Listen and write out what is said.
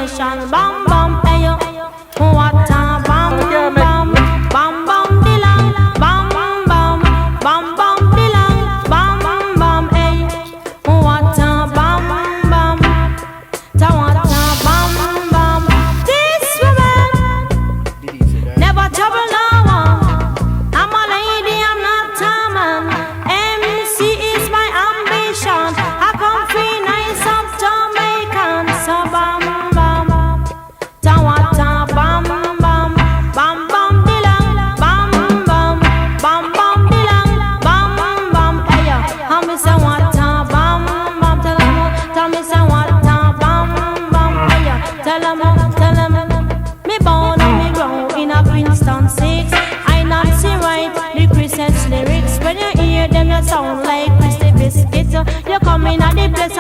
ambition. Bam bam, hey yo. What a bam bam, bam bam dilang, bam bam, bam bam dilang, bam bam, hey. What a bam bam, ta what a bam bam. This woman never trouble no one. I'm a lady, I'm not a man. MC is my ambition. I come free nice up Jamaican. So bam bam, ta what a bam bam, bam bam dilang, bam bam, bam bam dilang, bam bam. Hey yo, how me say what a bam bam? Tell me say what a bam bam. Hey yo, tell 'em. Me born and me grow in a Princeton 6. I not see right the Christmas lyrics. When you hear them, you sound like Christy Biscuit. You come in at the place.